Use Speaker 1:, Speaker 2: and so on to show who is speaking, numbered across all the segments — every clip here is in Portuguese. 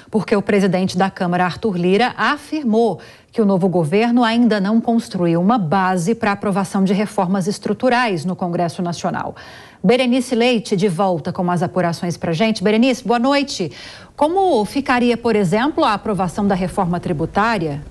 Speaker 1: porque o presidente da Câmara, Arthur Lira, afirmou que o novo governo ainda não construiu uma base para a aprovação de reformas estruturais no Congresso Nacional. Berenice Leite, de volta com as apurações para a gente. Berenice, boa noite. Como ficaria, por exemplo, a aprovação da reforma tributária?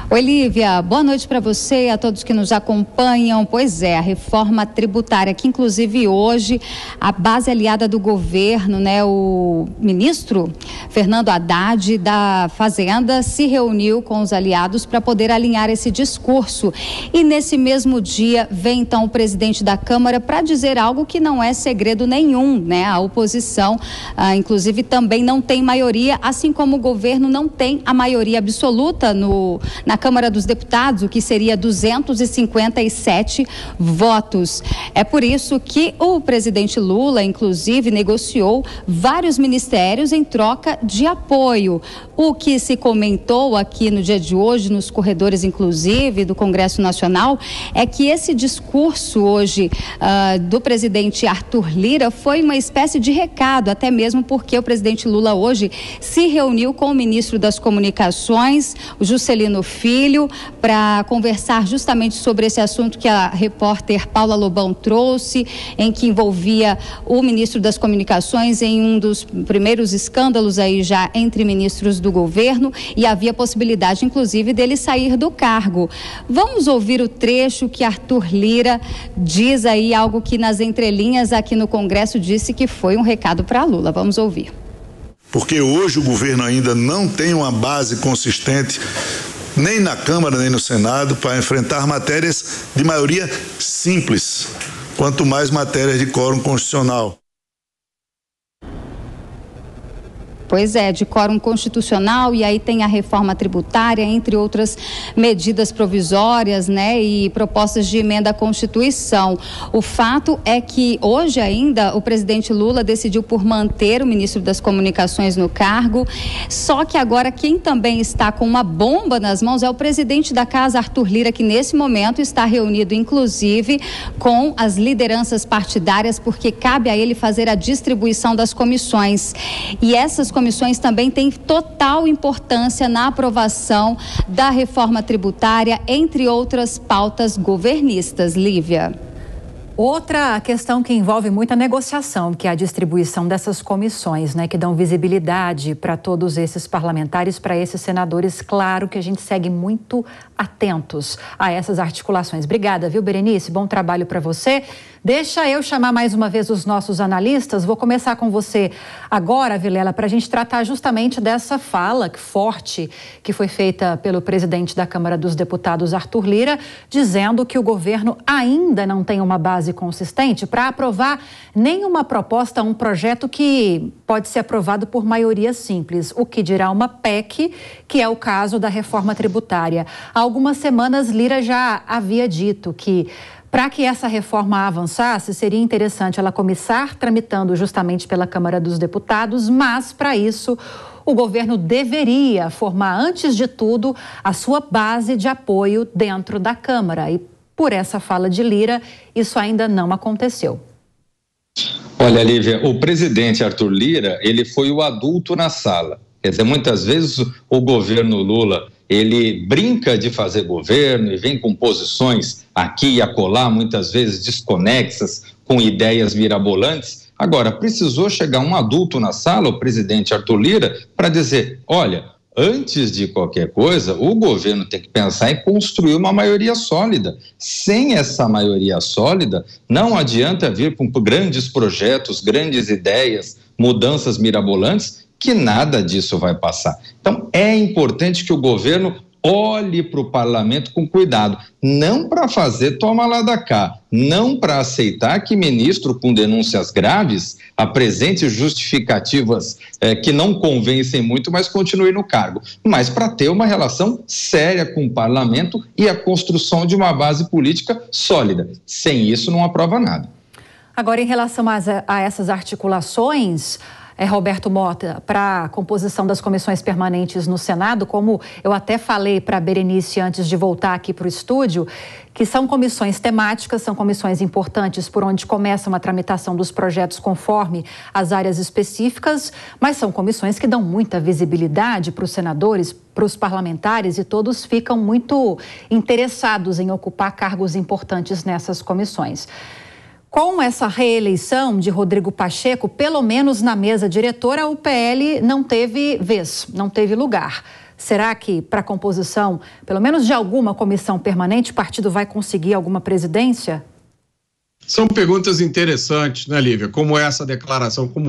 Speaker 2: Oi, Lívia, boa noite para você e a todos que nos acompanham. Pois é, a reforma tributária, que inclusive hoje a base aliada do governo, o ministro Fernando Haddad da Fazenda se reuniu com os aliados para poder alinhar esse discurso. E nesse mesmo dia vem então o presidente da Câmara para dizer algo que não é segredo nenhum, A oposição, inclusive, também não tem maioria, assim como o governo não tem a maioria absoluta na Câmara dos Deputados, o que seria 257 votos. É por isso que o presidente Lula, inclusive, negociou vários ministérios em troca de apoio. O que se comentou aqui no dia de hoje, nos corredores, inclusive, do Congresso Nacional, é que esse discurso hoje do presidente Arthur Lira foi uma espécie de recado, até mesmo porque o presidente Lula hoje se reuniu com o ministro das Comunicações, o Juscelino Filho, para conversar justamente sobre esse assunto que a repórter Paula Lobão trouxe, em que envolvia o ministro das Comunicações em um dos primeiros escândalos aí já entre ministros do governo, e havia possibilidade, inclusive, dele sair do cargo. Vamos ouvir o trecho que Arthur Lira diz aí, algo que nas entrelinhas aqui no Congresso disse que foi um recado para Lula. Vamos ouvir.
Speaker 3: Porque hoje o governo ainda não tem uma base consistente, nem na Câmara, nem no Senado, para enfrentar matérias de maioria simples, quanto mais matérias de quórum constitucional.
Speaker 2: Pois é, de quórum constitucional, e aí tem a reforma tributária, entre outras medidas provisórias, e propostas de emenda à Constituição. O fato é que hoje ainda o presidente Lula decidiu por manter o ministro das Comunicações no cargo, só que agora quem também está com uma bomba nas mãos é o presidente da Casa, Arthur Lira, que nesse momento está reunido, inclusive, com as lideranças partidárias, porque cabe a ele fazer a distribuição das comissões. E essas comissões também têm total importância na aprovação da reforma tributária, entre outras pautas governistas. Lívia.
Speaker 1: Outra questão que envolve muita negociação, que é a distribuição dessas comissões, que dão visibilidade para todos esses parlamentares, para esses senadores. Claro que a gente segue muito atentos a essas articulações. Obrigada, viu, Berenice? Bom trabalho para você. Deixa eu chamar mais uma vez os nossos analistas. Vou começar com você agora, Vilela, para a gente tratar justamente dessa fala forte que foi feita pelo presidente da Câmara dos Deputados, Arthur Lira, dizendo que o governo ainda não tem uma base consistente para aprovar nenhuma proposta, um projeto que pode ser aprovado por maioria simples, o que dirá uma PEC, que é o caso da reforma tributária. Há algumas semanas, Lira já havia dito que, para que essa reforma avançasse, seria interessante ela começar tramitando justamente pela Câmara dos Deputados, mas, para isso, o governo deveria formar, antes de tudo, a sua base de apoio dentro da Câmara. E, por essa fala de Lira, isso ainda não aconteceu.
Speaker 4: Olha, Lívia, o presidente Arthur Lira, ele foi o adulto na sala. Quer dizer, muitas vezes o governo Lula, ele brinca de fazer governo e vem com posições aqui e acolá, muitas vezes desconexas, com ideias mirabolantes. Agora, precisou chegar um adulto na sala, o presidente Arthur Lira, para dizer, olha, antes de qualquer coisa, o governo tem que pensar em construir uma maioria sólida. Sem essa maioria sólida, não adianta vir com grandes projetos, grandes ideias, mudanças mirabolantes, que nada disso vai passar. Então, é importante que o governo olhe para o parlamento com cuidado, não para fazer toma lá da cá, não para aceitar que ministro com denúncias graves apresente justificativas que não convencem muito, mas continue no cargo, mas para ter uma relação séria com o parlamento e a construção de uma base política sólida. Sem isso, não aprova nada.
Speaker 1: Agora, em relação a essas articulações, Roberto Mota, para a composição das comissões permanentes no Senado, como eu até falei para a Berenice antes de voltar aqui para o estúdio, que são comissões temáticas, são comissões importantes por onde começa uma tramitação dos projetos conforme as áreas específicas, mas são comissões que dão muita visibilidade para os senadores, para os parlamentares, e todos ficam muito interessados em ocupar cargos importantes nessas comissões. Com essa reeleição de Rodrigo Pacheco, pelo menos na mesa diretora, o PL não teve vez, não teve lugar. Será que, para a composição, pelo menos de alguma comissão permanente, o partido vai conseguir alguma presidência?
Speaker 5: São perguntas interessantes, né, Lívia? Como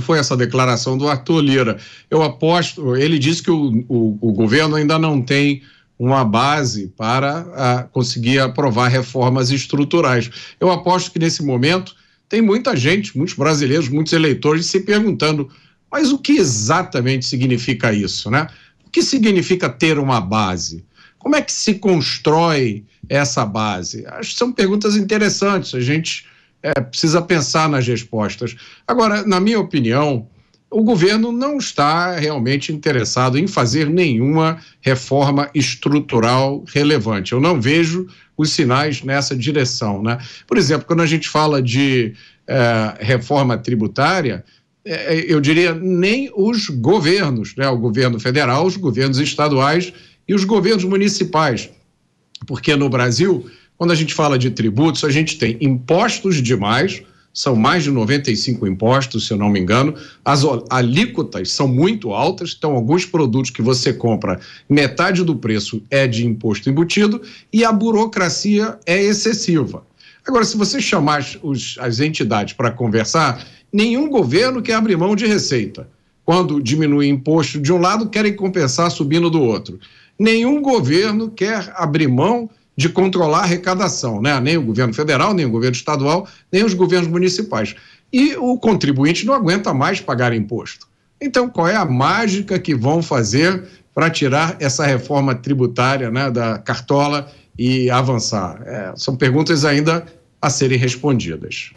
Speaker 5: foi essa declaração do Arthur Lira? Eu aposto, ele disse que o governo ainda não tem uma base para conseguir aprovar reformas estruturais. Eu aposto que nesse momento tem muita gente, muitos brasileiros, muitos eleitores se perguntando, mas o que exatamente significa isso, né? O que significa ter uma base? Como é que se constrói essa base? Acho que são perguntas interessantes, a gente precisa pensar nas respostas. Agora, na minha opinião, o governo não está realmente interessado em fazer nenhuma reforma estrutural relevante. Eu não vejo os sinais nessa direção, né? Por exemplo, quando a gente fala de reforma tributária, eu diria nem os governos, né? O governo federal, os governos estaduais e os governos municipais. Porque no Brasil, quando a gente fala de tributos, a gente tem impostos demais, são mais de 95 impostos, se eu não me engano, as alíquotas são muito altas, então alguns produtos que você compra, metade do preço é de imposto embutido e a burocracia é excessiva. Agora, se você chamar as entidades para conversar, nenhum governo quer abrir mão de receita. Quando diminui imposto de um lado, querem compensar subindo do outro. Nenhum governo quer abrir mão de controlar a arrecadação, né? Nem o governo federal, nem o governo estadual, nem os governos municipais. E o contribuinte não aguenta mais pagar imposto. Então, qual é a mágica que vão fazer para tirar essa reforma tributária, né, da cartola e avançar? São perguntas ainda a serem respondidas.